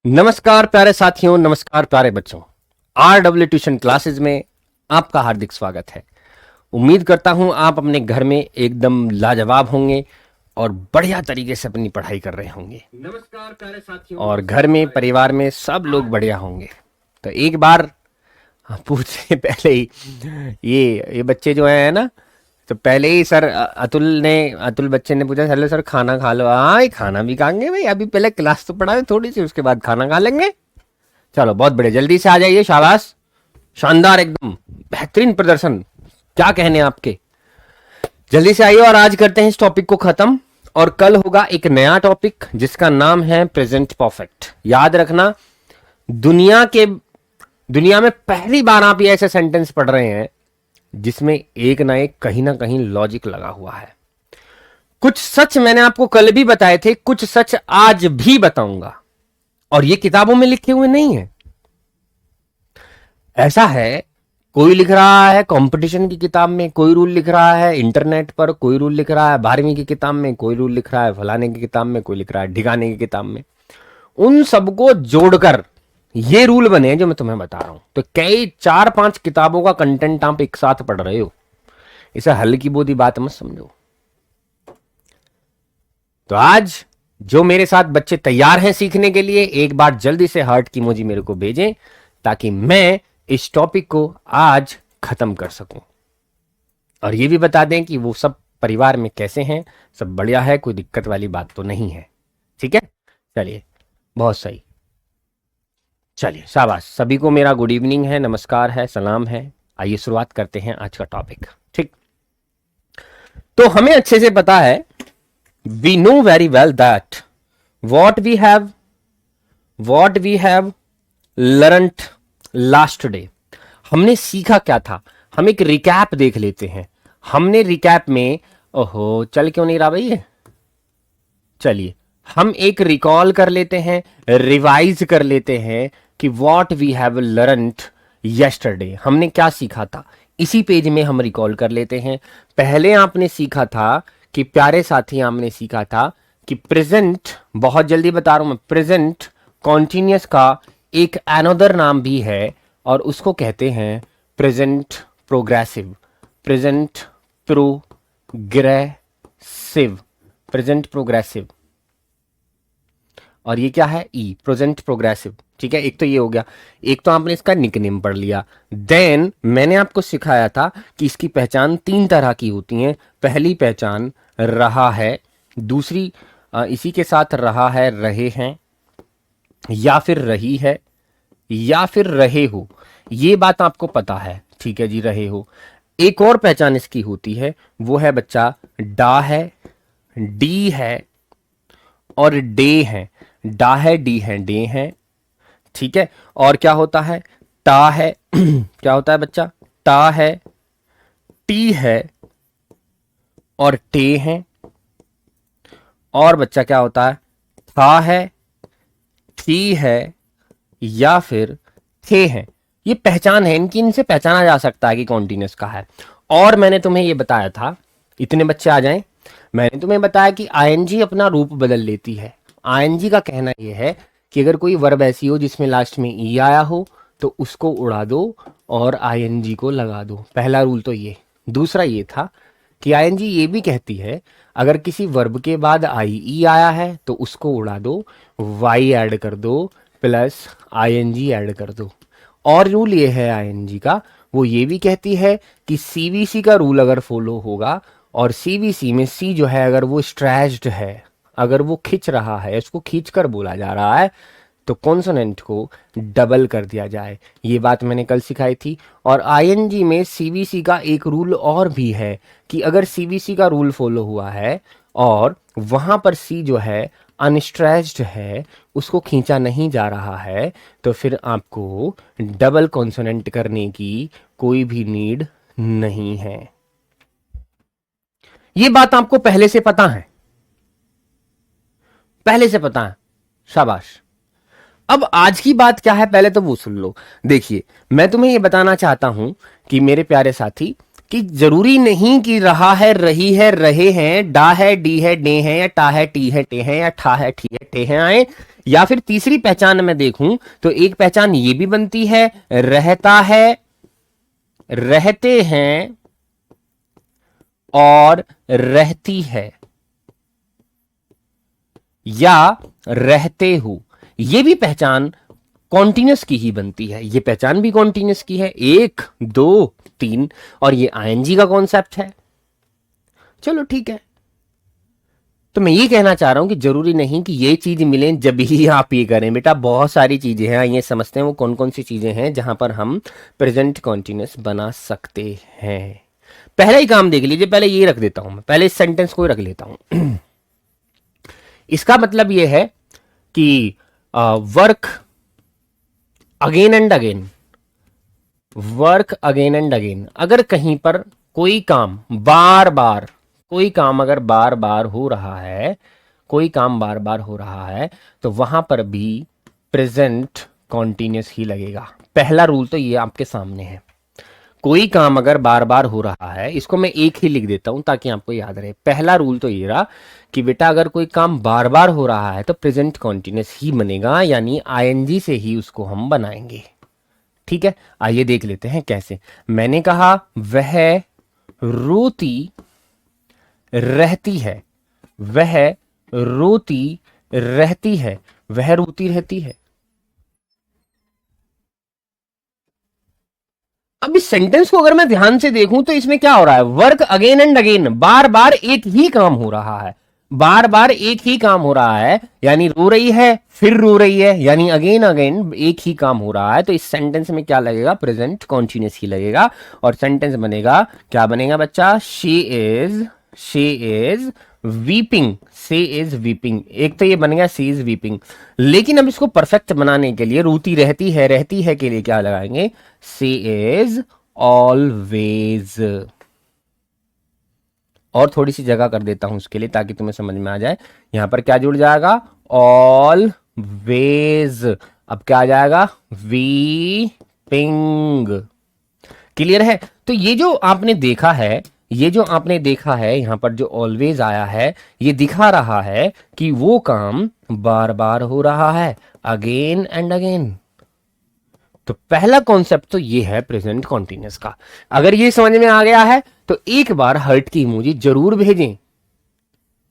नमस्कार प्यारे साथियों, नमस्कार प्यारे बच्चों। RW ट्यूशन क्लासेस में आपका हार्दिक स्वागत है। उम्मीद करता हूं आप अपने घर में एकदम लाजवाब होंगे और बढ़िया तरीके से अपनी पढ़ाई कर रहे होंगे। नमस्कार प्यारे साथियों। और घर में परिवार में सब लोग बढ़िया होंगे। तो एक बार पूछने पहले ही ये बच्चे जो है ना, तो पहले ही सर अतुल बच्चे ने पूछा, हेलो सर खाना खा लो। हाँ खाना भी खाएंगे भाई, अभी पहले क्लास तो पढ़ाए थोड़ी सी, उसके बाद खाना खा लेंगे। चलो बहुत बढ़िया, जल्दी से आ जाइए, शाबाश, शानदार, एकदम बेहतरीन प्रदर्शन। क्या कहने आपके, जल्दी से आइए और आज करते हैं इस टॉपिक को खत्म। और कल होगा एक नया टॉपिक जिसका नाम है प्रेजेंट परफेक्ट। याद रखना, दुनिया में पहली बार आप ये ऐसे सेंटेंस पढ़ रहे हैं जिसमें एक ना कहीं लॉजिक लगा हुआ है। कुछ सच मैंने आपको कल भी बताए थे, कुछ सच आज भी बताऊंगा, और ये किताबों में लिखे हुए नहीं है। ऐसा है, कोई लिख रहा है कंपटीशन की किताब में कोई रूल लिख रहा है, इंटरनेट पर कोई रूल लिख रहा है, 12वीं की किताब में कोई रूल लिख रहा है, फलाने की किताब में कोई लिख रहा है, ढिकाने की किताब में। उन सबको जोड़कर ये रूल बने जो मैं तुम्हें बता रहा हूं। तो कई 4-5 किताबों का कंटेंट आप एक साथ पढ़ रहे हो, इसे हल्की बोधी बात मत समझो। तो आज जो मेरे साथ बच्चे तैयार हैं सीखने के लिए, एक बार जल्दी से हार्ट की इमोजी मेरे को भेजें ताकि मैं इस टॉपिक को आज खत्म कर सकूं। और ये भी बता दें कि वो सब परिवार में कैसे हैं, सब बढ़िया है, कोई दिक्कत वाली बात तो नहीं है। ठीक है, चलिए, बहुत सही। चलिए शाबाश, सभी को मेरा गुड इवनिंग है, नमस्कार है, सलाम है। आइए शुरुआत करते हैं आज का टॉपिक। ठीक, तो हमें अच्छे से पता है, we know very well that what we have learnt last day. हमने सीखा क्या था, हम एक रिकैप देख लेते हैं। हमने रिकैप में, ओहो चल क्यों नहीं रहा भाई ये, चलिए हम एक रिकॉल कर लेते हैं, रिवाइज कर लेते हैं कि what we have learnt yesterday, हमने क्या सीखा था। इसी पेज में हम रिकॉल कर लेते हैं। पहले आपने सीखा था कि प्यारे साथी, आपने सीखा था कि प्रेजेंट, बहुत जल्दी बता रहा हूं मैं, प्रेजेंट कॉन्टिन्यूस का एक अनदर नाम भी है और उसको कहते हैं present progressive. Present progressive, present progressive. और ये क्या है, ई, प्रेजेंट प्रोग्रेसिव। ठीक है, एक तो ये हो गया, एक तो आपने इसका निकनेम पढ़ लिया। देन मैंने आपको सिखाया था कि इसकी पहचान 3 तरह की होती है। पहली पहचान रहा है, दूसरी इसी के साथ रहा है, रहे हैं, या फिर रही है, या फिर रहे हो। ये बात आपको पता है, ठीक है जी, रहे हो। एक और पहचान इसकी होती है, वो है बच्चा डा है, डी है और डे है। डा है, डी है, डे है। ठीक है, और क्या होता है, टा है क्या होता है बच्चा, टा है, टी है और टे है। और बच्चा क्या होता है, था है, थी है या फिर थे हैं। ये पहचान है इनकी, इनसे पहचाना जा सकता है कि कॉन्टिन्यूस का है। और मैंने तुम्हें ये बताया था, इतने बच्चे आ जाएं, मैंने तुम्हें बताया कि आईएनजी अपना रूप बदल लेती है। आईएनजी का कहना यह है कि अगर कोई वर्ब ऐसी हो जिसमें लास्ट में ई आया हो तो उसको उड़ा दो और आईएनजी को लगा दो। पहला रूल तो ये। दूसरा ये था कि आईएनजी ये भी कहती है, अगर किसी वर्ब के बाद आई ई आया है तो उसको उड़ा दो, वाई ऐड कर दो प्लस आईएनजी ऐड कर दो। और रूल ये है आईएनजी का, वो ये भी कहती है कि सीवीसी का रूल अगर फॉलो होगा, और सीवीसी में सी जो है अगर वो स्ट्रेच्ड है, अगर वो खिंच रहा है, इसको खींचकर बोला जा रहा है, तो कॉन्सोनेंट को डबल कर दिया जाए। ये बात मैंने कल सिखाई थी। और आईएनजी में सीवीसी का एक रूल और भी है कि अगर सीवीसी का रूल फॉलो हुआ है और वहां पर सी जो है अनस्ट्रेच्ड है, उसको खींचा नहीं जा रहा है, तो फिर आपको डबल कॉन्सोनेंट करने की कोई भी नीड नहीं है। ये बात आपको पहले से पता है, पहले से पता है, शाबाश। अब आज की बात क्या है, पहले तो वो सुन लो। देखिए, मैं तुम्हें ये बताना चाहता हूं कि मेरे प्यारे साथी, कि जरूरी नहीं कि रहा है, रही है, रहे हैं, डा है, डी है, डे है, या टा है, टी है, टे है, या ठा है, ठी है, टे है आए। या फिर तीसरी पहचान मैं देखूं तो एक पहचान ये भी बनती है, रहता है, रहते हैं और रहती है, या रहते हो। ये भी पहचान कॉन्टिन्यूस की ही बनती है, ये पहचान भी कॉन्टिन्यूस की है, 1 2 3, और ये आईएनजी का कॉन्सेप्ट है। चलो ठीक है, तो मैं ये कहना चाह रहा हूं कि जरूरी नहीं कि ये चीज मिले जब ही आप ये करें। बेटा बहुत सारी चीजें हैं, ये समझते हैं वो कौन कौन सी चीजें हैं जहां पर हम प्रेजेंट कॉन्टिन्यूस बना सकते हैं। पहला ही काम देख लीजिए, पहले ये रख देता हूं मैं, पहले इस सेंटेंस को ही रख लेता हूं। इसका मतलब ये है कि work again and again, work again and again. अगर कहीं पर कोई काम बार बार, कोई काम अगर बार बार हो रहा है, कोई काम बार बार हो रहा है, तो वहां पर भी प्रेजेंट कॉन्टिन्यूस ही लगेगा। पहला रूल तो ये आपके सामने है, कोई काम अगर बार बार हो रहा है, इसको मैं एक ही लिख देता हूं ताकि आपको याद रहे। पहला रूल तो ये रहा कि बेटा अगर कोई काम बार बार हो रहा है तो प्रेजेंट कॉन्टिन्यूस ही बनेगा, यानी आईएनजी से ही उसको हम बनाएंगे। ठीक है, आइए देख लेते हैं कैसे। मैंने कहा वह रोती रहती है, वह रोती रहती है, वह रोती रहती है। अब इस सेंटेंस को अगर मैं ध्यान से देखूं तो इसमें क्या हो रहा है, वर्क अगेन एंड अगेन, बार बार एक ही काम हो रहा है, बार बार एक ही काम हो रहा है, यानी रो रही है फिर रो रही है, यानी अगेन अगेन एक ही काम हो रहा है। तो इस सेंटेंस में क्या लगेगा, प्रेजेंट कॉन्टिन्यूस ही लगेगा, और सेंटेंस बनेगा, क्या बनेगा बच्चा, she is weeping, she is weeping. एक तो ये बन गया शी इज वीपिंग, लेकिन अब इसको परफेक्ट बनाने के लिए रोती रहती है के लिए क्या लगाएंगे, शी इज ऑलवेज। और थोड़ी सी जगह कर देता हूं उसके लिए ताकि तुम्हें समझ में आ जाए। यहां पर क्या जुड़ जाएगा, ऑलवेज। अब क्या आ जाएगा, वीपिंग। क्लियर है। तो ये जो आपने देखा है, ये जो आपने देखा है यहां पर जो ऑलवेज आया है, ये दिखा रहा है कि वो काम बार बार हो रहा है, अगेन एंड अगेन। तो पहला कॉन्सेप्ट तो ये है प्रेजेंट कॉन्टिन्यूस का। अगर ये समझ में आ गया है तो एक बार हर्ट की इमोजी जरूर भेजें,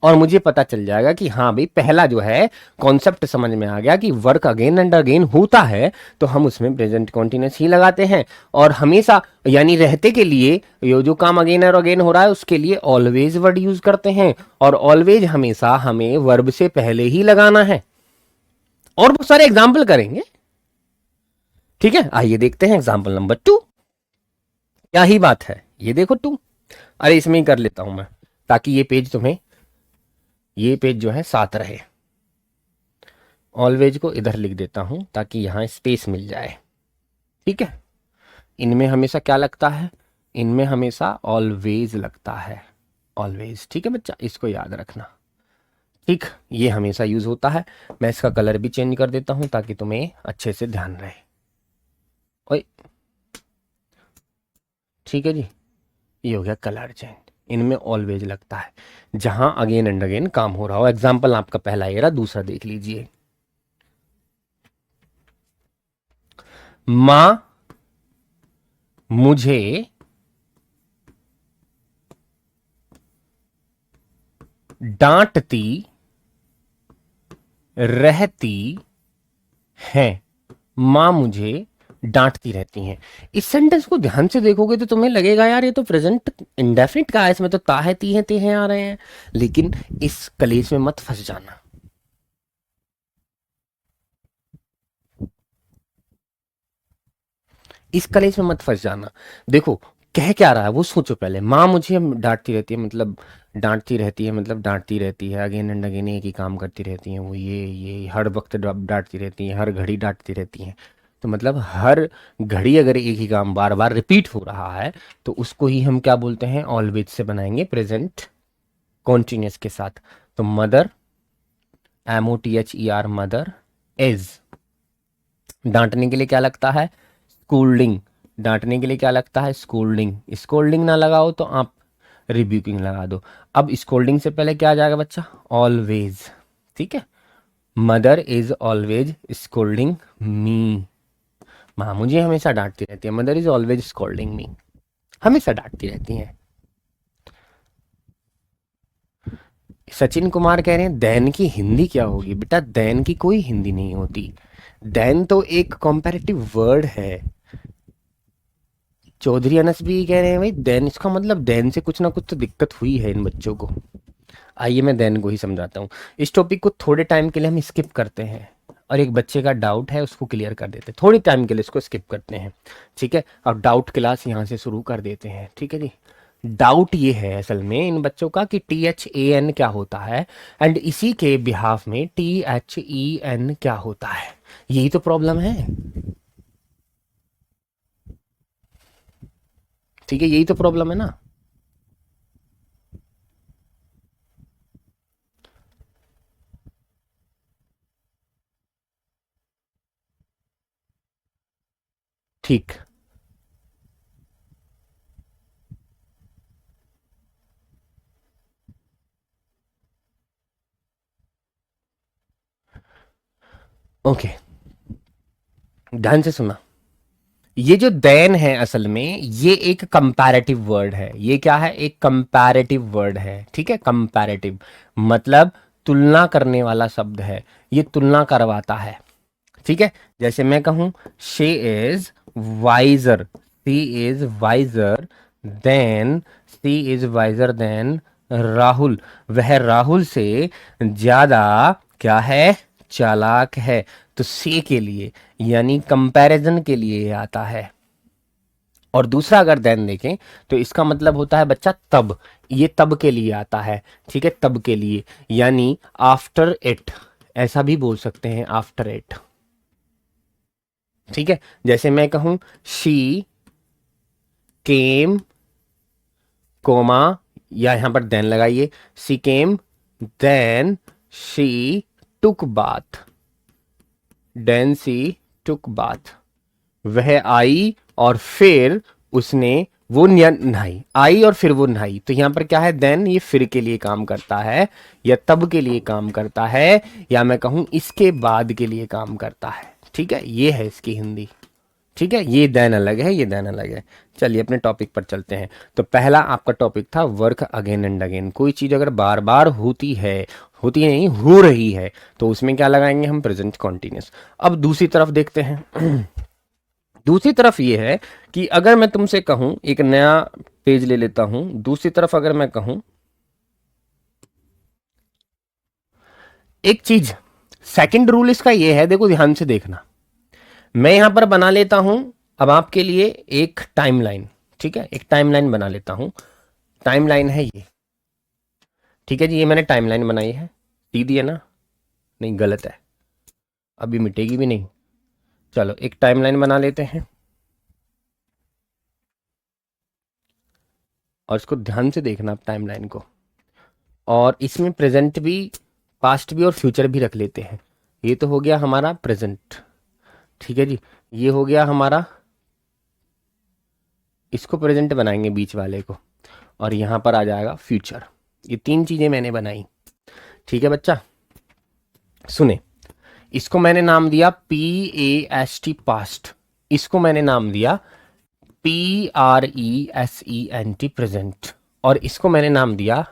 और मुझे पता चल जाएगा कि हाँ भाई पहला जो है कॉन्सेप्ट समझ में आ गया कि वर्क अगेन एंड अगेन होता है तो हम उसमें प्रेजेंट कॉन्टिन्यूस ही लगाते हैं। और हमेशा, यानी रहते के लिए, ये जो काम अगेन और अगेन हो रहा है उसके लिए ऑलवेज वर्ड यूज करते हैं, और ऑलवेज हमेशा हमें वर्ब से पहले ही लगाना है। और बहुत सारे एग्जाम्पल करेंगे, ठीक है। आइए देखते हैं एग्जाम्पल नंबर 2। क्या ही बात है, ये देखो 2। अरे इसमें ही कर लेता हूं मैं ताकि ये पेज तुम्हें, ये पेज जो है साथ रहे। ऑलवेज को इधर लिख देता हूं ताकि यहां स्पेस मिल जाए। ठीक है, इनमें हमेशा क्या लगता है, इनमें हमेशा ऑलवेज लगता है, ऑलवेज। ठीक है बच्चा, इसको याद रखना। ठीक, ये हमेशा यूज होता है। मैं इसका कलर भी चेंज कर देता हूं ताकि तुम्हें अच्छे से ध्यान रहे। ओए, ठीक है जी, ये हो गया कलर चेंज। इनमें ऑलवेज लगता है जहां अगेन एंड अगेन काम हो रहा हो। एग्जाम्पल आपका पहला ये रहा, दूसरा देख लीजिए। मां मुझे डांटती रहती है, मां मुझे डांटती रहती हैं। इस सेंटेंस को ध्यान से देखोगे तो तुम्हें लगेगा यार ये तो प्रेजेंट इंडेफिनिट का है, इसमें तो ता है, ती है, ते हैं आ रहे हैं। लेकिन इस कलेश में मत फंस जाना। इस कलेश में मत फंस जाना। देखो कह क्या रहा है वो सोचो पहले। माँ मुझे डांटती रहती है, मतलब डांटती रहती है, मतलब डांटती रहती है, अगेन एंड अगेन एक ही काम करती रहती हैं वो, ये हर वक्त डांटती रहती हैं, हर घड़ी डांटती रहती हैं। तो मतलब हर घड़ी अगर एक ही काम बार बार रिपीट हो रहा है तो उसको ही हम क्या बोलते हैं, ऑलवेज से बनाएंगे प्रेजेंट कॉन्टिन्यूस के साथ। तो मदर, MOTHER, मदर इज, डांटने के लिए क्या लगता है, स्कूल्डिंग, डांटने के लिए क्या लगता है? स्कोल्डिंग। स्कोल्डिंग ना लगाओ तो आप रिब्यूकिंग लगा दो। अब स्कोल्डिंग से पहले क्या आ जाएगा बच्चा? ऑलवेज। ठीक है, मदर इज ऑलवेज स्कोल्डिंग मी। माँ मुझे हमेशा डांटती रहती है, मदर इज ऑलवेज स्कोल्डिंग मी, हमेशा डांटती रहती हैं। सचिन कुमार कह रहे हैं देन की हिंदी क्या होगी? बेटा देन की कोई हिंदी नहीं होती, देन तो एक कंपैरेटिव वर्ड है। चौधरी अनस भी कह रहे हैं भाई देन, इसका मतलब देन से कुछ ना कुछ तो दिक्कत हुई है इन बच्चों को। आइए मैं देन को ही समझाता हूँ। इस टॉपिक को थोड़े टाइम के लिए हम स्किप करते हैं और एक बच्चे का डाउट है उसको क्लियर कर देते हैं। थोड़ी टाइम के लिए इसको स्किप करते हैं, ठीक है, और डाउट क्लास यहाँ से शुरू कर देते हैं। ठीक है जी, डाउट ये है असल में इन बच्चों का कि THAN क्या होता है एंड इसी के बिहाफ में THEN क्या होता है, यही तो प्रॉब्लम है। ठीक है, यही तो प्रॉब्लम है ना। ठीक, ओके, ध्यान से सुना। ये जो देन है असल में ये एक कंपैरेटिव वर्ड है। ये क्या है? एक कंपैरेटिव वर्ड है। ठीक है, कंपैरेटिव मतलब तुलना करने वाला शब्द है, ये तुलना करवाता है। ठीक है, जैसे मैं कहूं she is wiser, she is wiser than, she is wiser than Rahul, वह राहुल से ज्यादा क्या है? चालाक है। तो से के लिए यानी कंपैरिजन के लिए ये आता है। और दूसरा अगर देन देखें तो इसका मतलब होता है बच्चा तब, ये तब के लिए आता है। ठीक है, तब के लिए यानी आफ्टर इट, ऐसा भी बोल सकते हैं आफ्टर इट। ठीक है, जैसे मैं कहूं शी केम कोमा, या यहां पर देन लगाइए, she came then she took bath, then she took bath, वह आई और फिर उसने वो नहाई, आई और फिर वो नहाई। तो यहां पर क्या है? देन ये फिर के लिए काम करता है या तब के लिए काम करता है या मैं कहूं इसके बाद के लिए काम करता है। ठीक है, ये है इसकी हिंदी। ठीक है, ये देन अलग है, ये देन अलग है। चलिए अपने टॉपिक पर चलते हैं। तो पहला आपका टॉपिक था वर्क अगेन एंड अगेन। कोई चीज अगर बार बार होती है, होती नहीं, हो रही है, तो उसमें क्या लगाएंगे हम? Present continuous. अब दूसरी तरफ देखते हैं। दूसरी तरफ ये है कि अगर मैं तुमसे कहूं, एक नया पेज ले लेता हूं, दूसरी तरफ अगर मैं कहूं एक चीज, सेकंड रूल इसका ये है, देखो ध्यान से देखना, मैं यहां पर बना लेता हूं अब आपके लिए एक टाइमलाइन। ठीक है, एक टाइमलाइन बना लेता हूं, टाइमलाइन है ये। ठीक है जी, ये मैंने टाइमलाइन बनाई है, सीधी है ना? नहीं, गलत है, अभी मिटेगी भी नहीं। चलो एक टाइमलाइन बना लेते हैं और इसको ध्यान से देखना आप टाइमलाइन को, और इसमें प्रेजेंट भी, पास्ट भी और फ्यूचर भी रख लेते हैं। ये तो हो गया हमारा प्रेजेंट। ठीक है जी, ये हो गया हमारा, इसको प्रेजेंट बनाएंगे बीच वाले को, और यहां पर आ जाएगा फ्यूचर। ये तीन चीजें मैंने बनाई। ठीक है बच्चा, सुने, इसको मैंने नाम दिया PAST पास्ट, इसको मैंने नाम दिया PRESENT प्रेजेंट, और इसको मैंने नाम दिया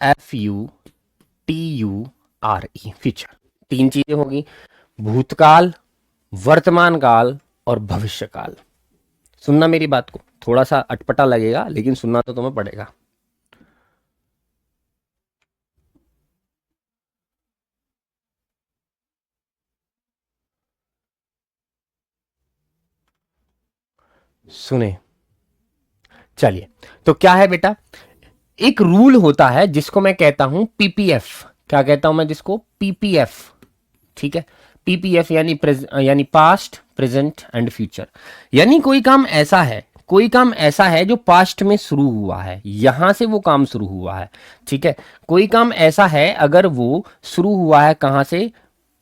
FUTURE फ्यूचर। तीन चीजें होगी, भूतकाल, वर्तमान काल और भविष्य काल। सुनना मेरी बात को, थोड़ा सा अटपटा लगेगा लेकिन सुनना तो तुम्हें पड़ेगा। सुने, चलिए, तो क्या है बेटा, एक रूल होता है जिसको मैं कहता हूं PPF। क्या कहता हूं मैं जिसको? PPF। ठीक है, PPF यानी पास्ट, प्रेजेंट एंड फ्यूचर। यानी कोई काम ऐसा है, कोई काम ऐसा है जो पास्ट में शुरू हुआ है, यहां से वो काम शुरू हुआ है। ठीक है, कोई काम ऐसा है अगर वो शुरू हुआ है कहां से?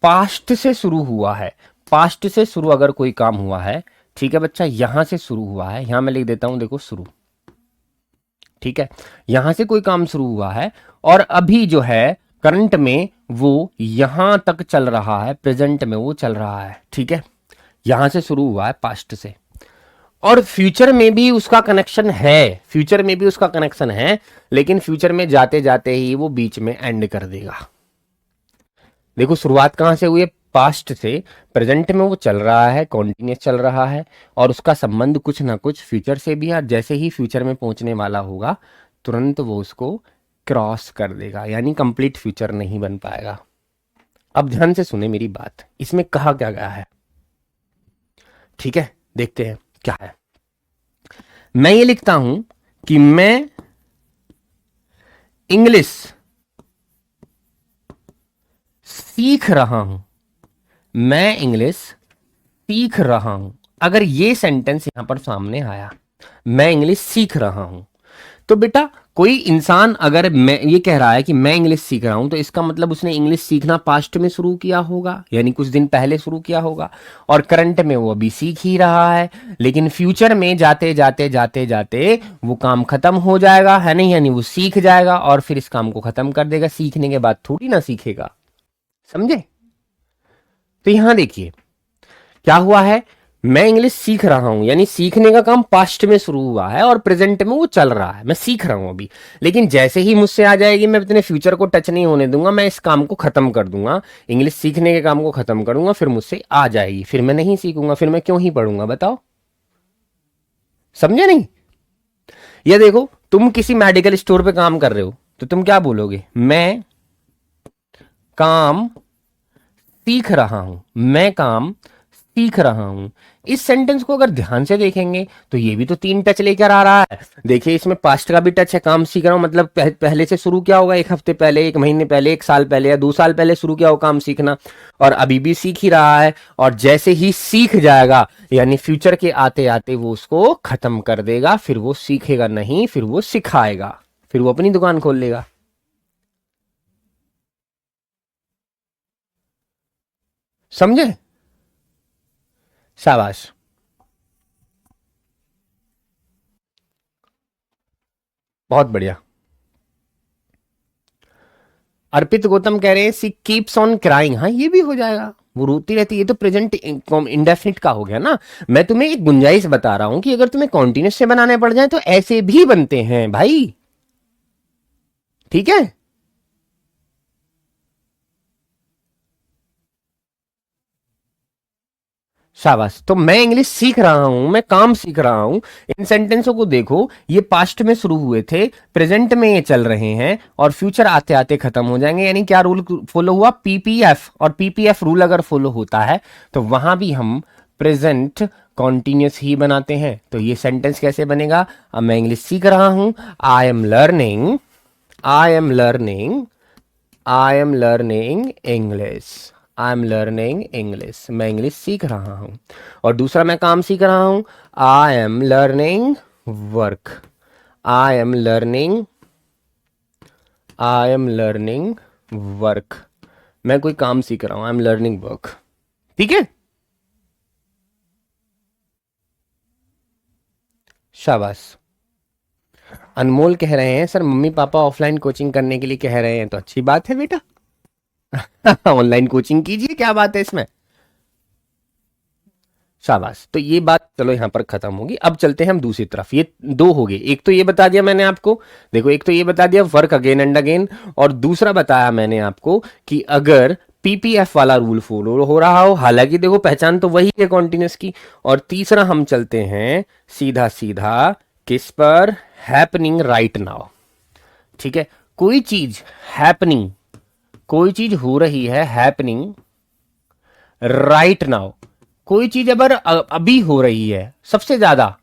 पास्ट से शुरू हुआ है। पास्ट से शुरू अगर कोई काम हुआ है ठीक है बच्चा, यहां से शुरू हुआ है, यहां मैं लिख देता हूं, देखो शुरू, ठीक है, यहां से कोई काम शुरू हुआ है और अभी जो है करंट में वो यहां तक चल रहा है, प्रेजेंट में वो चल रहा है, ठीक है, यहां से शुरू हुआ है पास्ट से, और फ्यूचर में भी उसका कनेक्शन है, फ्यूचर में भी उसका कनेक्शन है, लेकिन फ्यूचर में जाते जाते ही वो बीच में एंड कर देगा। देखो शुरुआत कहां से हुई है, पास्ट से, प्रेजेंट में वो चल रहा है, कॉन्टिन्यूस चल रहा है, और उसका संबंध कुछ ना कुछ फ्यूचर से भी है, और जैसे ही फ्यूचर में पहुंचने वाला होगा तुरंत वो उसको क्रॉस कर देगा, यानी कंप्लीट फ्यूचर नहीं बन पाएगा। अब ध्यान से सुने मेरी बात, इसमें कहा क्या गया है, ठीक है, देखते हैं क्या है। मैं ये लिखता हूं कि मैं इंग्लिश सीख रहा हूं, मैं इंग्लिश सीख रहा हूं, अगर ये सेंटेंस यहां पर सामने आया, मैं इंग्लिश सीख रहा हूं, तो बेटा कोई इंसान अगर मैं ये कह रहा है कि मैं इंग्लिश सीख रहा हूं, तो इसका मतलब उसने इंग्लिश सीखना पास्ट में शुरू किया होगा, यानी कुछ दिन पहले शुरू किया होगा, और करंट में वो अभी सीख ही रहा है, लेकिन फ्यूचर में जाते जाते जाते जाते वो काम खत्म हो जाएगा, है नहीं, यानी वो सीख जाएगा और फिर इस काम को खत्म कर देगा, सीखने के बाद थोड़ी ना सीखेगा, समझे। तो यहां देखिए क्या हुआ है, मैं इंग्लिश सीख रहा हूं, यानी सीखने का काम पास्ट में शुरू हुआ है और प्रेजेंट में वो चल रहा है, मैं सीख रहा हूं अभी, लेकिन जैसे ही मुझसे आ जाएगी मैं अपने फ्यूचर को टच नहीं होने दूंगा, मैं इस काम को खत्म कर दूंगा, इंग्लिश सीखने के काम को खत्म करूंगा, फिर मुझसे आ जाएगी, फिर मैं नहीं सीखूंगा, फिर मैं क्यों ही पढ़ूंगा, बताओ, समझे नहीं। ये देखो तुम किसी मेडिकल स्टोर पे काम कर रहे हो, तो तुम क्या बोलोगे, मैं काम सीख रहा हूं, मैं काम सीख रहा हूं। इस सेंटेंस को अगर ध्यान से देखेंगे तो ये भी तो 3 टच लेकर आ रहा है, देखिए इसमें पास्ट का भी टच है, काम सीख रहा हूं मतलब पहले से शुरू किया होगा, 1 हफ्ते पहले, 1 महीने पहले, 1 साल पहले या 2 साल पहले शुरू किया होगा काम सीखना, और अभी भी सीख ही रहा है, और जैसे ही सीख जाएगा यानी फ्यूचर के आते आते वो उसको खत्म कर देगा, फिर वो सीखेगा नहीं, फिर वो सिखाएगा, फिर वो अपनी दुकान खोल लेगा, समझे, शाबाश। बहुत बढ़िया। अर्पित गौतम कह रहे हैं सी कीप्स ऑन क्राइंग, हाँ ये भी हो जाएगा, वो रोती रहती है, ये तो प्रेजेंट इंडेफिनिट का हो गया ना। मैं तुम्हें एक गुंजाइश बता रहा हूं कि अगर तुम्हें कॉन्टिन्यूस से बनाने पड़ जाए तो ऐसे भी बनते हैं भाई, ठीक है। शाबाश, तो मैं इंग्लिश सीख रहा हूं, मैं काम सीख रहा हूं, इन सेंटेंसों को देखो, ये पास्ट में शुरू हुए थे, प्रेजेंट में ये चल रहे हैं, और फ्यूचर आते आते खत्म हो जाएंगे, यानी क्या रूल फॉलो हुआ, पीपीएफ, और पीपीएफ रूल अगर फॉलो होता है तो वहां भी हम प्रेजेंट कॉन्टिन्यूस ही बनाते हैं। तो ये सेंटेंस कैसे बनेगा, अब मैं इंग्लिश सीख रहा हूं, I am learning, I am learning, I am learning English, I am learning English, मैं इंग्लिश सीख रहा हूं, और दूसरा मैं काम सीख रहा हूं, I am learning work, I am learning, I am learning work, मैं कोई काम सीख रहा हूं, आई एम लर्निंग वर्क, ठीक है, शाबाश। अनमोल कह रहे हैं sir mummy papa offline coaching करने के लिए कह रहे हैं, तो अच्छी बात है बेटा, ऑनलाइन कोचिंग कीजिए, क्या बात है इसमें, शाबाश। तो ये बात चलो यहां पर खत्म होगी, अब चलते हैं हम दूसरी तरफ, ये 2 हो गए, एक तो ये बता दिया मैंने आपको, देखो एक तो ये बता दिया वर्क अगेन एंड अगेन, और दूसरा बताया मैंने आपको कि अगर पीपीएफ वाला रूल फॉलो हो रहा हो, हालांकि देखो पहचान तो वही है कॉन्टिन्यूस की, और तीसरा हम चलते हैं सीधा सीधा किस पर, हैपनिंग राइट नाउ, ठीक है, कोई चीज हैपनिंग, कोई चीज हो रही है हैपनिंग राइट नाउ, कोई चीज अगर अभी हो रही है सबसे ज्यादा,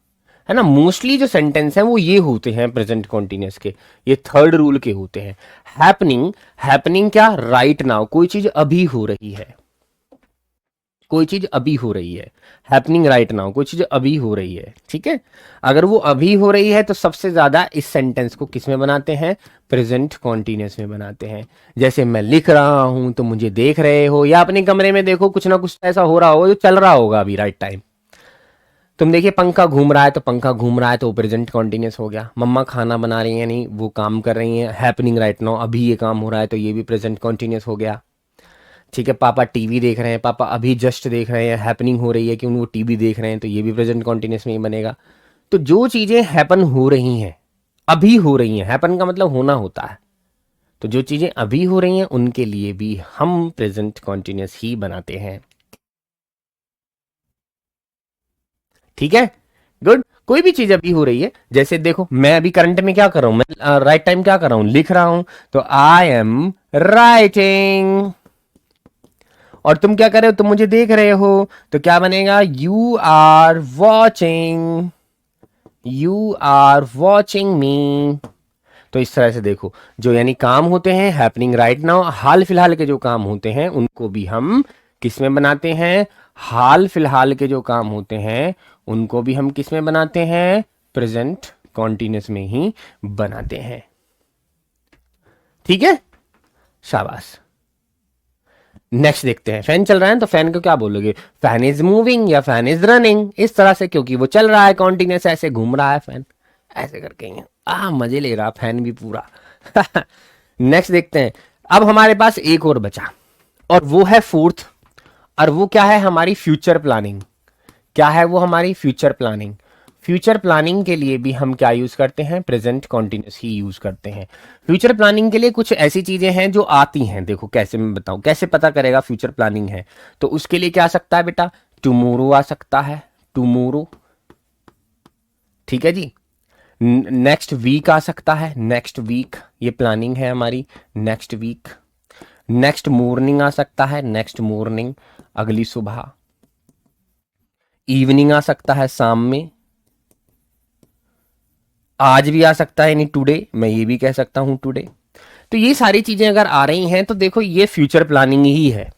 है ना, मोस्टली जो सेंटेंस हैं वो ये होते हैं प्रेजेंट कॉन्टिन्यूस के, ये थर्ड रूल के होते हैं, हैपनिंग, हैपनिंग क्या, राइट नाउ, कोई चीज अभी हो रही है, कोई चीज अभी हो रही है, हैपनिंग राइट नाउ, कोई चीज अभी हो रही है, ठीक है, अगर वो अभी हो रही है तो सबसे ज्यादा इस सेंटेंस को किस में बनाते हैं, प्रेजेंट कॉन्टिन्यूस में बनाते हैं। जैसे मैं लिख रहा हूं तो मुझे देख रहे हो, या अपने कमरे में देखो कुछ ना कुछ ऐसा हो रहा होगा जो चल रहा होगा अभी राइट टाइम, तुम देखिए पंखा घूम रहा है तो पंखा घूम रहा है तो प्रेजेंट कॉन्टिन्यूस हो गया। मम्मा खाना बना रही है, नहीं वो काम कर रही हैं, हैपनिंग राइट नाउ, अभी ये काम हो रहा है तो ये भी प्रेजेंट कॉन्टिन्यूस हो गया। ठीक है, पापा टीवी देख रहे हैं, पापा अभी जस्ट देख रहे हैं, हैपनिंग हो रही है कि वो टीवी देख रहे हैं तो ये भी प्रेजेंट कॉन्टिन्यूस में ही बनेगा। तो जो चीजें हैपन हो रही हैं, अभी हो रही हैं, हैपन का मतलब होना होता है, तो जो चीजें अभी हो रही हैं उनके लिए भी हम प्रेजेंट कॉन्टिन्यूस ही बनाते हैं। ठीक है, गुड। कोई भी चीज अभी हो रही है, जैसे देखो मैं अभी करंट में क्या कर रहा हूं, मैं राइट टाइम क्या कर रहा हूं, लिख रहा हूं, तो आई एम राइटिंग। और तुम क्या कर रहे हो, तुम मुझे देख रहे हो, तो क्या बनेगा, you are watching, you are watching me. तो इस तरह से देखो, जो यानी काम होते हैं हैपनिंग राइट नाउ, हाल फिलहाल के जो काम होते हैं उनको भी हम किस में बनाते हैं, हाल फिलहाल के जो काम होते हैं उनको भी हम किस में बनाते हैं, प्रेजेंट कॉन्टिन्यूस में ही बनाते हैं। ठीक है, शाबाश। नेक्स्ट देखते हैं, फैन चल रहा है तो फैन को क्या बोलोगे, फैन इज मूविंग या फैन इज रनिंग, इस तरह से, क्योंकि वो चल रहा है कॉन्टिन्यूस, ऐसे घूम रहा है फैन, ऐसे करके मजे ले रहा फैन भी पूरा। नेक्स्ट देखते हैं, अब हमारे पास एक और बचा और वो है फोर्थ, और वो क्या है, हमारी फ्यूचर प्लानिंग। क्या है वो, हमारी फ्यूचर प्लानिंग। फ्यूचर प्लानिंग के लिए भी हम क्या यूज करते हैं, प्रेजेंट कॉन्टिन्यूस ही यूज करते हैं। फ्यूचर प्लानिंग के लिए कुछ ऐसी चीजें हैं जो आती हैं, देखो कैसे मैं बताऊं, कैसे पता करेगा फ्यूचर प्लानिंग है, तो उसके लिए क्या आ सकता है बेटा, टुमोरो आ सकता है, टुमोरो। ठीक है जी, नेक्स्ट वीक आ सकता है, नेक्स्ट वीक, ये प्लानिंग है हमारी, नेक्स्ट वीक। नेक्स्ट मॉर्निंग आ सकता है, नेक्स्ट मॉर्निंग, अगली सुबह। इवनिंग आ सकता है, शाम में। आज भी आ सकता है, यानी टुडे, मैं ये भी कह सकता हूं टुडे। तो ये सारी चीजें अगर आ रही हैं तो देखो ये फ्यूचर प्लानिंग ही है।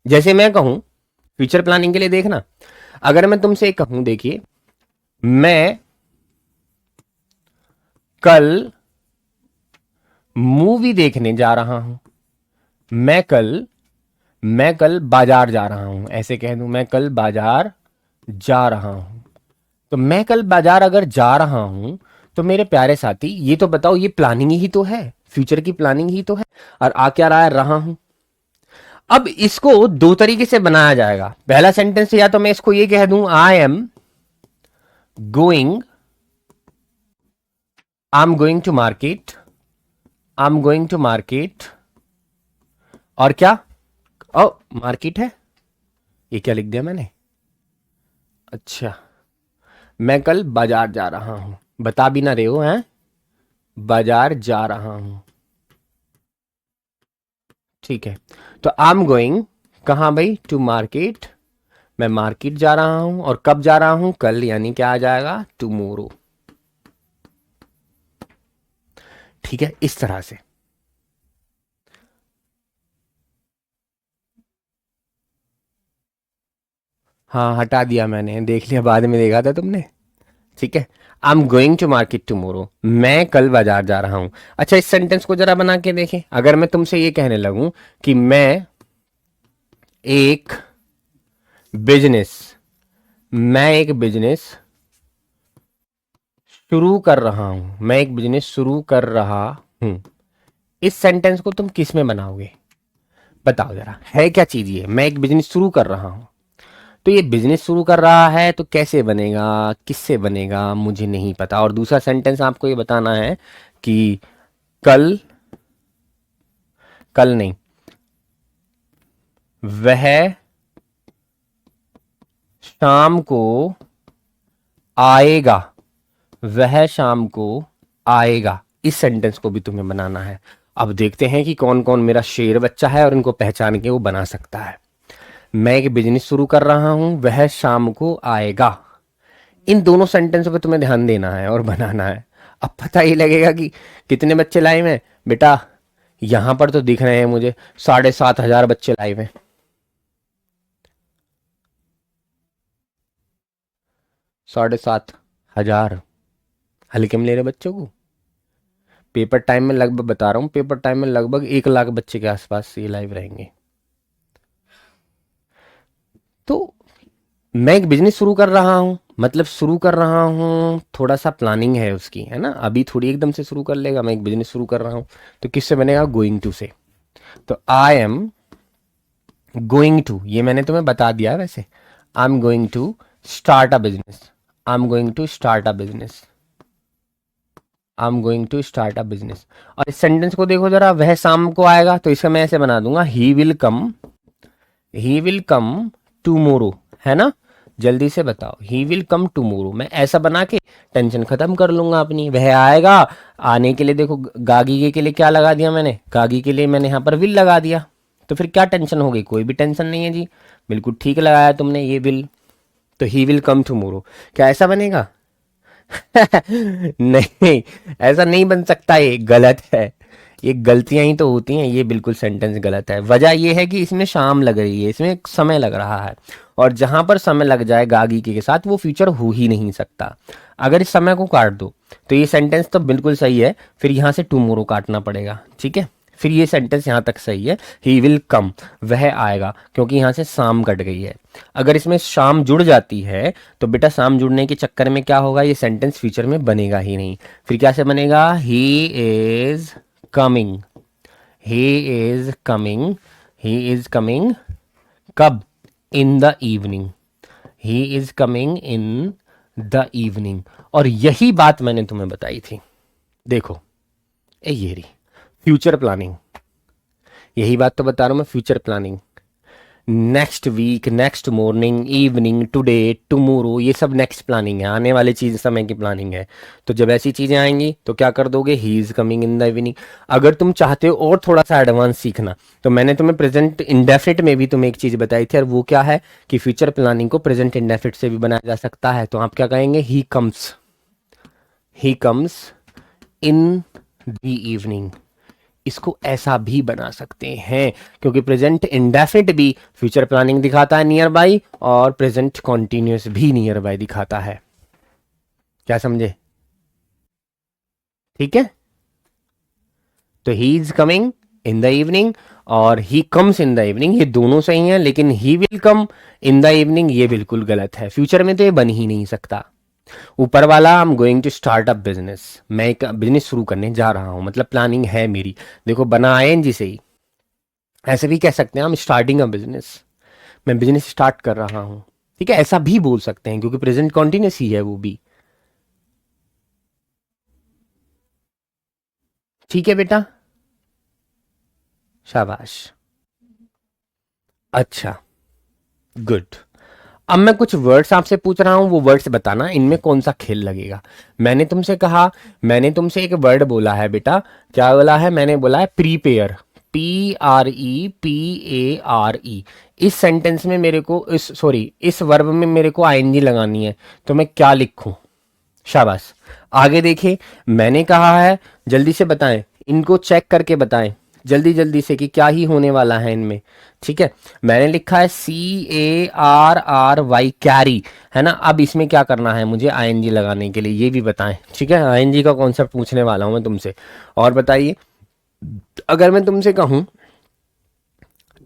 जैसे मैं कहूं फ्यूचर प्लानिंग के लिए, देखना, अगर मैं तुमसे कहूं, देखिए मैं कल मूवी देखने जा रहा हूं, मैं कल बाजार जा रहा हूं, ऐसे कह दूं, मैं कल बाजार जा रहा हूं। तो मैं कल बाजार अगर जा रहा हूं, तो मेरे प्यारे साथी ये तो बताओ, ये प्लानिंग ही तो है, फ्यूचर की प्लानिंग ही तो है। और आ क्या रहा है, रहा हूं। अब इसको दो तरीके से बनाया जाएगा। पहला सेंटेंस, या तो मैं इसको ये कह दूं, going I am going to market, I am going to market, और क्या, ओ मार्केट है, ये क्या लिख दिया मैंने, अच्छा, मैं कल बाजार जा रहा हूं, बता भी ना रहे हो, हैं, बाजार जा रहा हूं। ठीक है, तो आई एम गोइंग कहां भाई, टू मार्केट, मैं मार्केट जा रहा हूं, और कब जा रहा हूं, कल, यानी क्या आ जाएगा, टुमोरो। ठीक है, इस तरह से। हाँ हटा दिया मैंने, देख लिया, बाद में देखा था तुमने। ठीक है, I am going to market tomorrow, मैं कल बाजार जा रहा हूं। अच्छा, इस सेंटेंस को जरा बना के देखें, अगर मैं तुमसे ये कहने लगूं कि एक बिजनेस मैं एक बिजनेस शुरू कर रहा हूं, मैं एक बिजनेस शुरू कर रहा हूं, इस सेंटेंस को तुम किस में बनाओगे, बताओ जरा, है क्या चीज ये, मैं एक बिजनेस शुरू कर रहा हूं, तो ये बिजनेस शुरू कर रहा है तो कैसे बनेगा, किससे बनेगा, मुझे नहीं पता। और दूसरा सेंटेंस आपको ये बताना है कि कल, कल नहीं, वह शाम को आएगा, वह शाम को आएगा, इस सेंटेंस को भी तुम्हें बनाना है। अब देखते हैं कि कौन कौन मेरा शेर बच्चा है और इनको पहचान के वो बना सकता है। मैं एक बिजनेस शुरू कर रहा हूं, वह शाम को आएगा, इन दोनों सेंटेंसों पे तुम्हें ध्यान देना है और बनाना है। अब पता ही लगेगा कि कितने बच्चे लाइव हैं बेटा, यहां पर तो दिख रहे हैं मुझे 7,500 बच्चे लाइव हैं। 7,500 हल्के में ले रहे बच्चों को। पेपर टाइम में लगभग बता रहा हूं, पेपर टाइम में लगभग 1 लाख बच्चे के आसपास ये लाइव रहेंगे। तो मैं एक बिजनेस शुरू कर रहा हूं, मतलब शुरू कर रहा हूँ, थोड़ा सा प्लानिंग है उसकी, है ना। अभी थोड़ी एकदम से शुरू कर लेगा, मैं एक बिजनेस शुरू कर रहा हूँ, तो किससे बनेगा, गोइंग टू से। तो आई एम गोइंग टू, ये मैंने तुम्हें बता दिया है वैसे। I am going to start a business, I am going to start a business, I am going to start a business. और इस सेंटेंस को देखो जरा, वह शाम को आएगा, तो इसका मैं ऐसे बना दूंगा, ही विल कम टूमोरो, है ना। जल्दी से बताओ, ही विल कम टूमोरो, मैं ऐसा बना के टेंशन खत्म कर लूंगा अपनी। वह आएगा, आने के लिए देखो गागी के लिए क्या लगा दिया मैंने, गागी के लिए मैंने यहाँ पर विल लगा दिया, तो फिर क्या टेंशन हो गई, कोई भी टेंशन नहीं है जी, बिल्कुल ठीक लगाया तुमने ये विल। तो ही विल कम टूमोरो, क्या ऐसा बनेगा? नहीं, ऐसा नहीं बन सकता, ये गलत है। ये गलतियां ही तो होती हैं, ये बिल्कुल सेंटेंस गलत है। वजह ये है कि इसमें शाम लग रही है, इसमें समय लग रहा है, और जहां पर समय लग जाए गागी के साथ, वो फ्यूचर हो ही नहीं सकता। अगर इस समय को काट दो तो ये सेंटेंस तो बिल्कुल सही है, फिर यहां से टुमारो काटना पड़ेगा, ठीक है। फिर ये सेंटेंस यहां तक सही है, ही विल कम, वह आएगा, क्योंकि यहां से शाम कट गई है। अगर इसमें शाम जुड़ जाती है तो बेटा शाम जुड़ने के चक्कर में क्या होगा, ये सेंटेंस फ्यूचर में बनेगा ही नहीं। फिर क्या से बनेगा, he is coming, he is coming, he is coming कब, in the evening, he is coming in the evening. और यही बात मैंने तुम्हें बताई थी, देखो ये रही फ्यूचर प्लानिंग, यही बात तो बता रहा हूं मैं, future planning. Next week, next morning, evening, today, tomorrow, ये सब नेक्स्ट प्लानिंग है, आने वाले चीज समय की प्लानिंग है। तो जब ऐसी चीजें आएंगी तो क्या कर दोगे, ही is coming in the evening. अगर तुम चाहते हो और थोड़ा सा एडवांस सीखना, तो मैंने तुम्हें प्रेजेंट इंडेफिनिट में भी तुम्हें एक चीज बताई थी, और वो क्या है कि फ्यूचर प्लानिंग को प्रेजेंट इंडेफिनिट से भी बनाया जा सकता है। तो आप क्या कहेंगे, he comes in the evening, इसको ऐसा भी बना सकते हैं, क्योंकि प्रेजेंट इंडेफिनिट भी फ्यूचर प्लानिंग दिखाता है नियर बाई, और प्रेजेंट कॉन्टिन्यूस भी नियर बाई दिखाता है। क्या समझे, ठीक है। तो he is coming in the evening और he comes in the evening, ये दोनों सही हैं, लेकिन he will come in the evening ये बिल्कुल गलत है, फ्यूचर में तो ये बन ही नहीं सकता। ऊपर वाला, I am going to start up business, मैं एक बिजनेस शुरू करने जा रहा हूं, मतलब प्लानिंग है मेरी, देखो बना आईएनजी से ही। ऐसे भी कह सकते हैं हम स्टार्टिंग अ बिजनेस, मैं बिजनेस स्टार्ट कर रहा हूं, ठीक है, ऐसा भी बोल सकते हैं, क्योंकि प्रेजेंट कॉन्टिन्यूस ही है वो भी। ठीक है बेटा, शाबाश, अच्छा, गुड। अब मैं कुछ वर्ड्स आपसे पूछ रहा हूं, वो वर्ड्स बताना इनमें कौन सा खेल लगेगा। मैंने तुमसे कहा, मैंने तुमसे एक वर्ड बोला है बेटा, क्या बोला है, मैंने बोला है प्रीपेयर, PREPARE। इस सेंटेंस में मेरे को इस वर्ब में मेरे को आईएनजी लगानी है, तो मैं क्या लिखूं, शाबाश। आगे देखिए, मैंने कहा है, जल्दी से बताएं, इनको चेक करके बताएं जल्दी जल्दी से कि क्या ही होने वाला है इनमें, ठीक है। मैंने लिखा है CARRY, कैरी, है ना। अब इसमें क्या करना है मुझे आईएनजी लगाने के लिए, ये भी बताएं, ठीक है। आईएनजी का कॉन्सेप्ट पूछने वाला हूं मैं तुमसे। और बताइए, अगर मैं तुमसे कहूं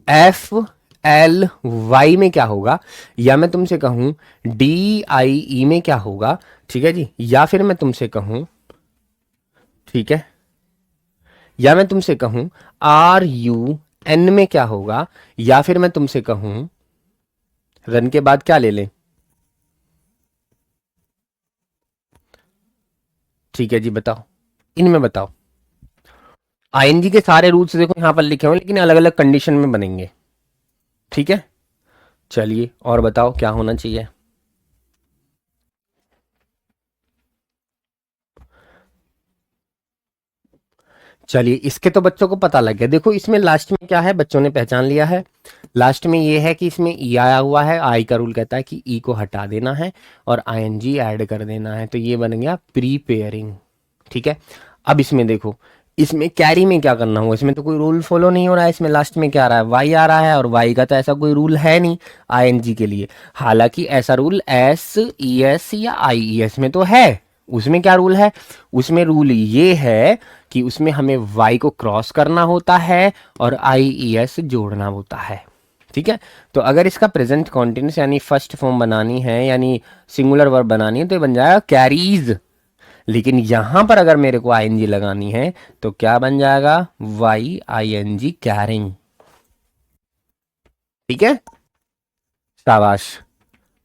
FLY में क्या होगा, या मैं तुमसे कहूं DIE में क्या होगा, ठीक है जी, या फिर मैं तुमसे कहूं, ठीक है, या मैं तुमसे कहूं RUN में क्या होगा, या फिर मैं तुमसे कहूं रन के बाद क्या ले लें, ठीक है जी, बताओ, इनमें बताओ। आईएनजी के सारे रूल्स देखो यहां पर लिखे हुए हैं, लेकिन अलग अलग कंडीशन में बनेंगे, ठीक है। चलिए और बताओ क्या होना चाहिए। चलिए, इसके तो बच्चों को पता लग गया, देखो इसमें लास्ट में क्या है, बच्चों ने पहचान लिया है। लास्ट में ये है कि इसमें ई आया हुआ है, आई का रूल कहता है कि ई को हटा देना है और आईएनजी ऐड कर देना है, तो ये बन गया प्रीपेयरिंग, ठीक है। अब इसमें देखो, इसमें कैरी में क्या करना होगा, इसमें तो कोई रूल फॉलो नहीं हो रहा है, इसमें लास्ट में क्या आ रहा है, वाई आ रहा है, और वाई का तो ऐसा कोई रूल है नहीं आईएनजी के लिए। हालांकि ऐसा रूल SES या IES में तो है। उसमें क्या रूल है, उसमें रूल ये है कि उसमें हमें वाई को क्रॉस करना होता है और IES जोड़ना होता है, ठीक है। तो अगर इसका प्रेजेंट कॉन्टिन्यूस यानी फर्स्ट फॉर्म बनानी है यानी सिंगुलर वर्ब बनानी है तो ये बन जाएगा कैरीज। लेकिन यहां पर अगर मेरे को आईएनजी लगानी है तो क्या बन जाएगा, Y I N G, carrying. ठीक है, शाबाश।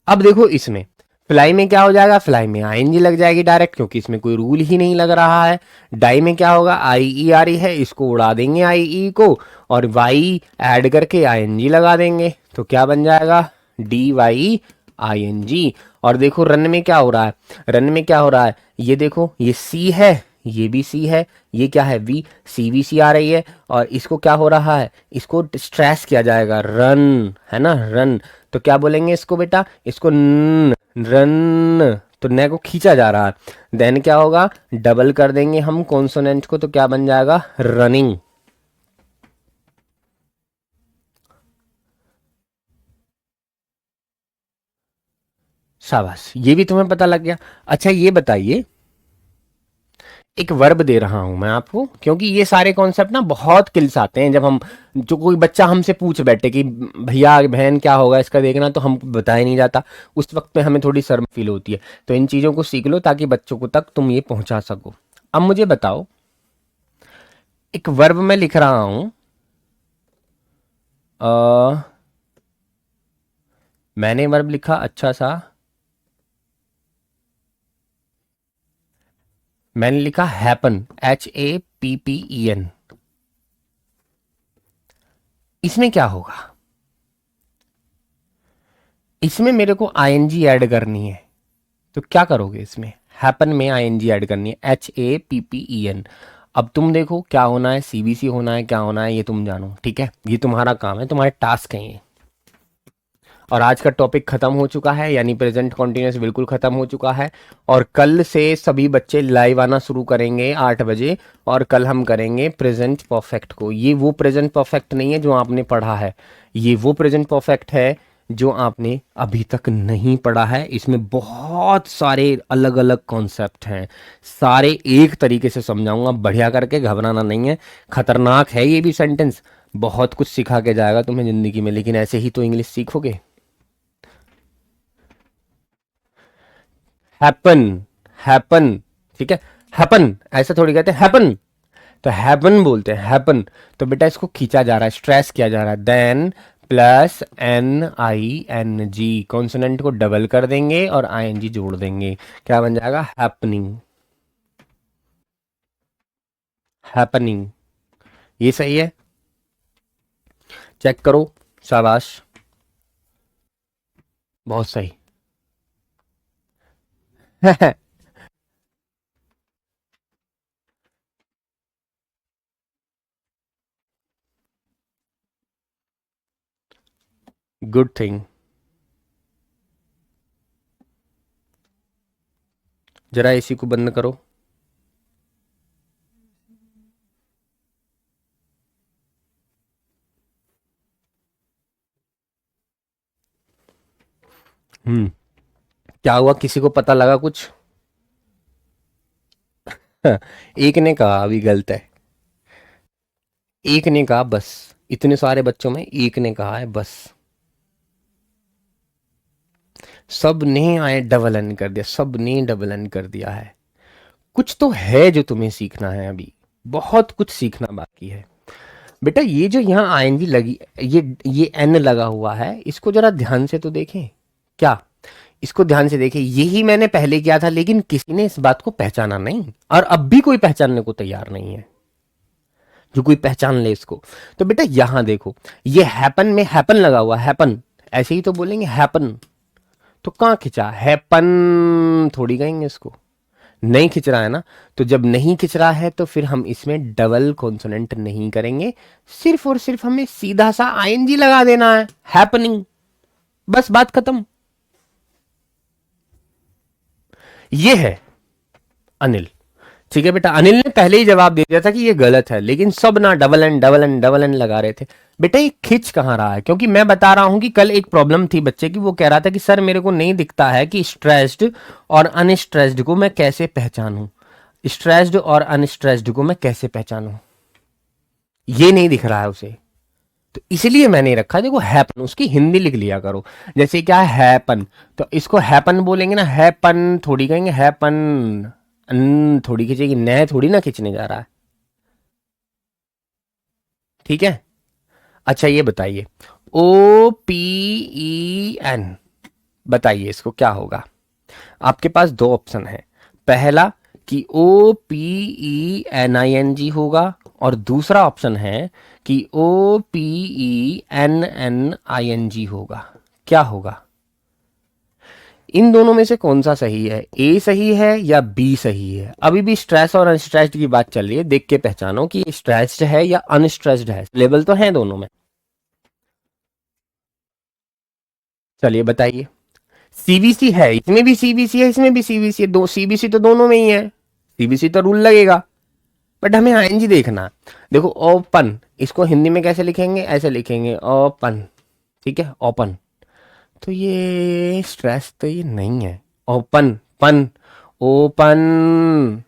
अब देखो इसमें फ्लाई में क्या हो जाएगा, फ्लाई में आईएनजी लग जाएगी डायरेक्ट क्योंकि इसमें कोई रूल ही नहीं लग रहा है। डाई में क्या होगा, आई ई आ रही है, इसको उड़ा देंगे आई ई को और वाई ऐड करके आईएनजी लगा देंगे तो क्या बन जाएगा, D Y I N G. और देखो रन में क्या हो रहा है, रन में क्या हो रहा है, ये देखो ये सी है, ये भी सी है, ये क्या है वी, सी वी सी आ रही है और इसको क्या हो रहा है, इसको स्ट्रेस किया जाएगा, रन है ना, रन। तो क्या बोलेंगे इसको बेटा, इसको रन, तो न को खींचा जा रहा है, देन क्या होगा, डबल कर देंगे हम कॉन्सोनेंट को तो क्या बन जाएगा, रनिंग। शाबाश, ये भी तुम्हें पता लग गया। अच्छा ये बताइए, एक वर्ब दे रहा हूं मैं आपको क्योंकि ये सारे कॉन्सेप्ट ना बहुत किल्स आते हैं जब हम, जो कोई बच्चा हमसे पूछ बैठे कि भैया बहन क्या होगा इसका देखना, तो हम बताया नहीं जाता, उस वक्त में हमें थोड़ी शर्म फील होती है। तो इन चीज़ों को सीख लो ताकि बच्चों को तक तुम ये पहुंचा सको। अब मुझे बताओ, एक वर्ब में लिख रहा हूं, मैंने वर्ब लिखा अच्छा सा, मैंने लिखा happen, H A P P E N. इसमें क्या होगा, इसमें मेरे को आईएनजी ऐड करनी है तो क्या करोगे, इसमें हैपन में आईएनजी ऐड करनी है, H A P P E N. अब तुम देखो क्या होना है, सीबीसी होना है, क्या होना है ये तुम जानो, ठीक है, ये तुम्हारा काम है, तुम्हारे टास्क है ये। और आज का टॉपिक खत्म हो चुका है यानी प्रेजेंट कॉन्टिन्यूस बिल्कुल खत्म हो चुका है। और कल से सभी बच्चे लाइव आना शुरू करेंगे 8 बजे और कल हम करेंगे प्रेजेंट परफेक्ट को। ये वो प्रेजेंट परफेक्ट नहीं है जो आपने पढ़ा है, ये वो प्रेजेंट परफेक्ट है जो आपने अभी तक नहीं पढ़ा है। इसमें बहुत सारे अलग अलग कॉन्सेप्ट हैं, सारे एक तरीके से समझाऊंगा बढ़िया करके, घबराना नहीं है। खतरनाक है ये भी सेंटेंस, बहुत कुछ सिखा के जाएगा तुम्हें जिंदगी में, लेकिन ऐसे ही तो इंग्लिश सीखोगे। हैपन, हैपन, ठीक है, हैपन ऐसा थोड़ी कहते हैं हैपन, तो हैपन बोलते हैं हैपन। तो बेटा इसको खींचा जा रहा है, स्ट्रेस किया जा रहा है, then plus N I N G, consonant को डबल कर देंगे और आई एन जी जोड़ देंगे, क्या बन जाएगा, हैपनिंग, हैपनिंग। ये सही है, चेक करो, शाबाश, बहुत सही। Good thing. जरा एसी को बंद करो। क्या हुआ, किसी को पता लगा कुछ? एक ने कहा अभी गलत है, एक ने कहा बस, इतने सारे बच्चों में एक ने कहा है बस, सब ने आए डबल एन कर दिया, सब ने डबल एन कर दिया है। कुछ तो है जो तुम्हें सीखना है, अभी बहुत कुछ सीखना बाकी है बेटा। ये जो यहाँ आईएनजी लगी, ये एन लगा हुआ है, इसको जरा ध्यान से तो देखें, क्या इसको ध्यान से देखें, यही मैंने पहले किया था लेकिन किसी ने इस बात को पहचाना नहीं और अब भी कोई पहचानने को तैयार नहीं है जो कोई पहचान ले इसको। तो बेटा यहां देखो, ये हैपन में हैपन लगा हुआ, हैपन ऐसे ही तो बोलेंगे हैपन, तो कहां खिंचा, हैपन थोड़ी कहेंगे इसको, नहीं खिंच रहा है ना। तो जब नहीं खिंच रहा है तो फिर हम इसमें डबल कॉन्सोनेंट नहीं करेंगे, सिर्फ और सिर्फ हमें सीधा सा आईएनजी लगा देना है, हैपनिंग, बस बात खत्म। ये है अनिल, ठीक है बेटा, अनिल ने पहले ही जवाब दे दिया था कि ये गलत है, लेकिन सब ना double N double N double N लगा रहे थे। बेटा ये खिंच कहाँ रहा है, क्योंकि मैं बता रहा हूं कि कल एक प्रॉब्लम थी बच्चे की, वो कह रहा था कि सर मेरे को नहीं दिखता है कि स्ट्रेस्ड और अनस्ट्रेस्ड को मैं कैसे पहचानूं, स्ट्रेस्ड और अनस्ट्रेस्ड को मैं कैसे पहचानूं, ये नहीं दिख रहा है उसे। तो इसलिए मैंने रखा, देखो हैपन उसकी हिंदी लिख लिया करो। जैसे क्या है हैपन, तो इसको हैपन बोलेंगे ना, हैपन थोड़ी कहेंगे, हैपन थोड़ी खींचेगी, न थोड़ी ना खींचने जा रहा है। ठीक है। अच्छा ये बताइए, OPEN, बताइए इसको क्या होगा। आपके पास दो ऑप्शन है, पहला कि OPENING होगा, और दूसरा ऑप्शन है कि OPENNING होगा। क्या होगा, इन दोनों में से कौन सा सही है, ए सही है या बी सही है। अभी भी स्ट्रेस और अनस्ट्रेस्ड की बात चल रही है, देख के पहचानो कि स्ट्रेस्ड है या अनस्ट्रेस्ड है, लेवल तो है दोनों में। चलिए बताइए। सीबीसी है, इसमें भी सीबीसी है, इसमें भी सीबीसी है, दो सीबीसी तो दोनों में ही है, सीबीसी तो रूल लगेगा। बट हमें आईएनजी देखना। देखो ओपन, इसको हिंदी में कैसे लिखेंगे, ऐसे लिखेंगे ओपन, ठीक है ओपन। तो ये स्ट्रेस तो ये नहीं है, ओपन पन, ओपन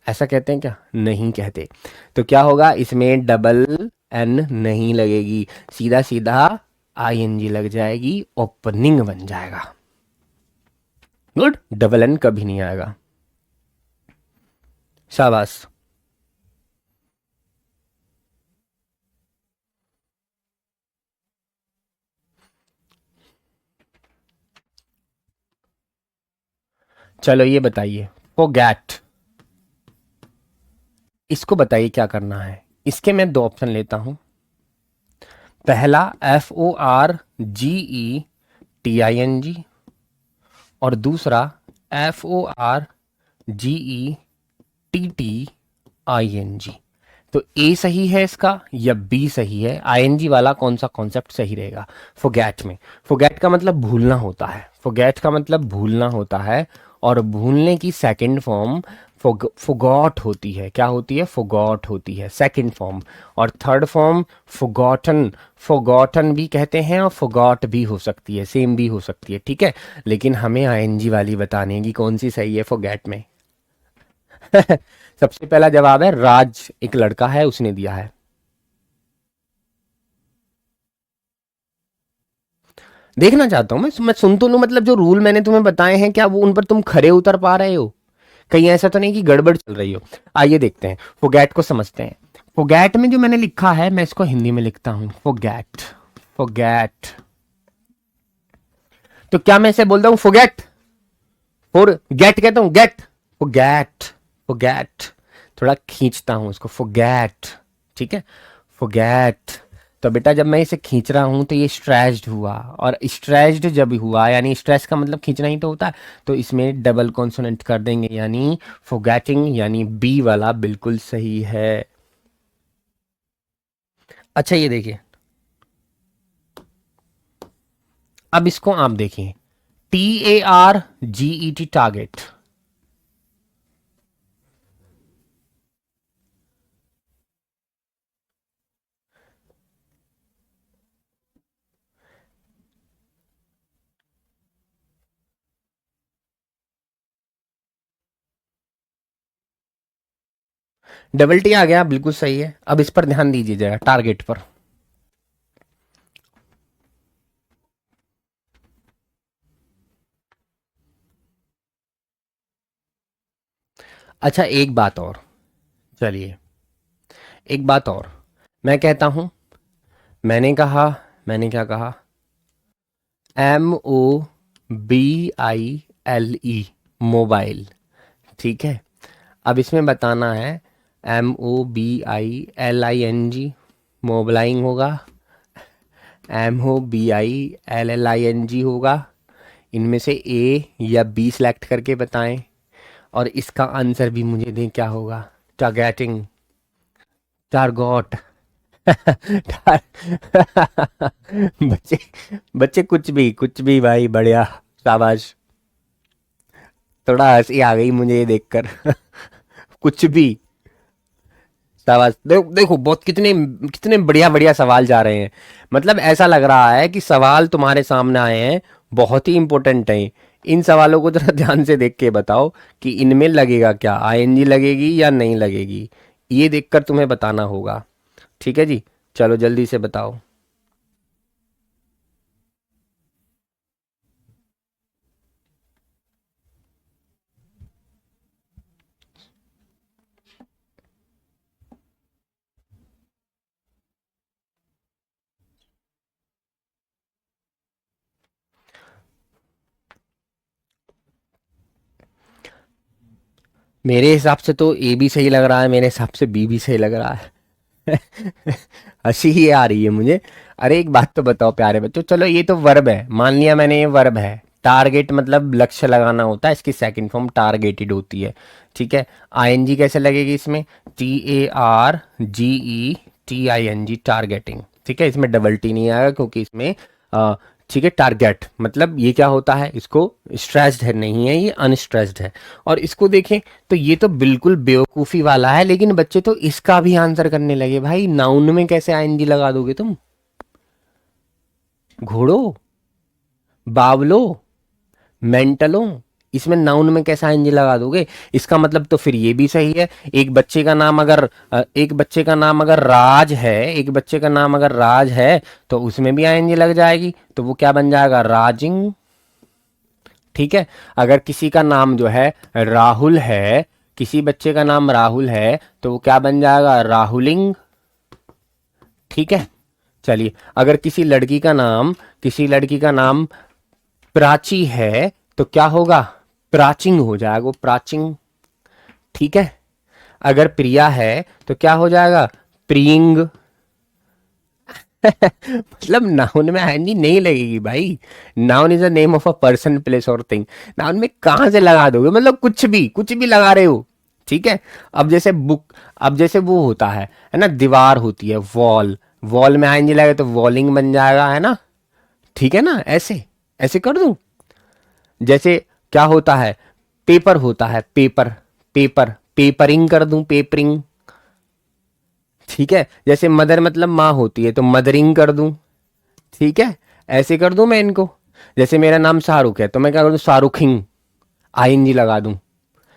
ऐसा कहते हैं क्या, नहीं कहते। तो क्या होगा, इसमें डबल एन नहीं लगेगी, सीधा सीधा आईएनजी लग जाएगी, ओपनिंग बन जाएगा। गुड, डबल एन कभी नहीं आएगा। शाबाश। चलो ये बताइए, फोगैट, इसको बताइए क्या करना है। इसके मैं दो ऑप्शन लेता हूं, पहला FORGETING, और दूसरा FORGETTING। तो ए सही है इसका या बी सही है, आईएनजी वाला कौन सा कॉन्सेप्ट सही रहेगा फोगैट में। फोगैट का मतलब भूलना होता है, फोगैट का मतलब भूलना होता है, और भूलने की सेकंड फॉर्म फोगॉट होती है। क्या होती है, फोगॉट होती है सेकंड फॉर्म। और थर्ड फॉर्म फोगॉटन, फोगॉटन भी कहते हैं और फोगॉट भी हो सकती है, सेम भी हो सकती है, ठीक है। लेकिन हमें आईएनजी वाली बताने की, कौन सी सही है फोगैट में। सबसे पहला जवाब है राज, एक लड़का है उसने दिया है। देखना चाहता हूं मैं सुन तो लूं, मतलब जो रूल मैंने तुम्हें बताए हैं क्या वो उन पर तुम खरे उतर पा रहे हो, कहीं ऐसा तो नहीं कि गड़बड़ चल रही हो। आइए देखते हैं, फोगैट को समझते हैं। फोगैट में जो मैंने लिखा है मैं इसको हिंदी में लिखता हूं, फोगैट, फोगैट। तो क्या मैं इसे बोलता हूं फोगैट, फॉर गेट कहता हूं, गेट, फोगैट, फोगैट। थोड़ा खींचता हूं इसको, फोगैट, ठीक है फोगैट। तो बेटा जब मैं इसे खींच रहा हूं तो ये स्ट्रेस्ड हुआ, और स्ट्रेस्ड जब हुआ यानी स्ट्रेस का मतलब खींचना ही तो होता है, तो इसमें डबल कॉन्सोनेंट कर देंगे, यानी फोगैटिंग, यानी बी वाला बिल्कुल सही है। अच्छा ये देखिए, अब इसको आप देखिए, TARGET, टारगेट। डबल टी आ गया, बिल्कुल सही है। अब इस पर ध्यान दीजिए जरा, टारगेट पर। अच्छा एक बात और, चलिए एक बात और, मैं कहता हूं, मैंने कहा, मैंने क्या कहा, MOBILE, मोबाइल, ठीक है। अब इसमें बताना है, MOBILING, मोबलाइंग होगा, MOBILLING होगा। इनमें से ए या बी सिलेक्ट करके बताएं, और इसका आंसर भी मुझे दें क्या होगा, टारगेटिंग, टारगॉट। बच्चे, बच्चे कुछ भी भाई, बढ़िया, शाबाश। थोड़ा हंसी आ गई मुझे ये देखकर। कुछ भी, शाबाश। देखो बहुत कितने कितने बढ़िया बढ़िया सवाल जा रहे हैं, मतलब ऐसा लग रहा है कि सवाल तुम्हारे सामने आए हैं, बहुत ही इंपॉर्टेंट है। इन सवालों को जरा ध्यान से देख के बताओ कि इनमें लगेगा क्या, आईएनजी लगेगी या नहीं लगेगी, ये देखकर तुम्हें बताना होगा, ठीक है जी। चलो जल्दी से बताओ। मेरे हिसाब से तो ए भी सही लग रहा है, मेरे हिसाब से बी भी सही लग रहा है। हंसी ही आ रही है मुझे। अरे एक बात तो बताओ प्यारे बच्चों, चलो ये तो वर्ब है, मान लिया मैंने ये वर्ब है। टारगेट मतलब लक्ष्य लगाना होता है, इसकी सेकंड फॉर्म टारगेटेड होती है। ठीक है, आईएनजी कैसे लगेगी इसमें? TARGETING, targeting. ठीक है, इसमें डबल टी नहीं आएगा क्योंकि इसमें ठीक है, टारगेट मतलब ये क्या होता है, इसको स्ट्रेस्ड है नहीं है, ये अनस्ट्रेस्ड है। और इसको देखें तो ये तो बिल्कुल बेवकूफ़ी वाला है, लेकिन बच्चे तो इसका भी आंसर करने लगे। भाई नाउन में कैसे आईएनजी लगा दोगे तुम? घोड़ो, बावलो, मेंटलो, इसमें नाउन में कैसे आईएनजी लगा दोगे? इसका मतलब तो फिर ये भी सही है। एक बच्चे का नाम अगर एक बच्चे का नाम अगर राज है, एक बच्चे का नाम अगर राज है तो उसमें भी आईएनजी लग जाएगी, तो वो क्या बन जाएगा? राजिंग। ठीक है, अगर किसी का नाम जो है राहुल है, किसी बच्चे का नाम राहुल है तो वो क्या बन जाएगा? राहुलिंग। ठीक है, चलिए अगर किसी लड़की का नाम प्राची है तो क्या होगा? प्राचिंग हो जाएगा, वो प्राचिंग। ठीक है, अगर प्रिया है तो क्या हो जाएगा? प्रियंग। मतलब नाउन में आईएनजी नहीं लगेगी भाई। Noun is a name of a person, place और थिंग। नाउन में कहां से लगा दोगे? मतलब कुछ भी लगा रहे हो। ठीक है, अब जैसे वो होता है ना, दीवार होती है, वॉल। वॉल में आईएनजी लगे तो वॉलिंग बन जाएगा, है ना? ठीक है ना, ऐसे ऐसे कर दूं। जैसे क्या होता है, पेपर होता है, पेपर, पेपरिंग कर दूं, पेपरिंग। ठीक है, जैसे मदर मतलब माँ होती है तो मदरिंग कर दूं। ठीक है, ऐसे कर दूं मैं इनको। जैसे मेरा नाम शाहरुख है तो मैं क्या कर दूं? शाहरुखिंग, आईएनजी लगा दूं।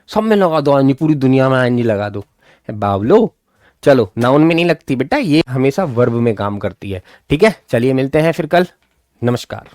सब में लगा दो आईएनजी, पूरी दुनिया में आईएनजी लगा दो। बावलो। चलो नाउन में नहीं लगती बेटा, ये हमेशा वर्ब में काम करती है। ठीक है, चलिए मिलते हैं फिर कल। नमस्कार।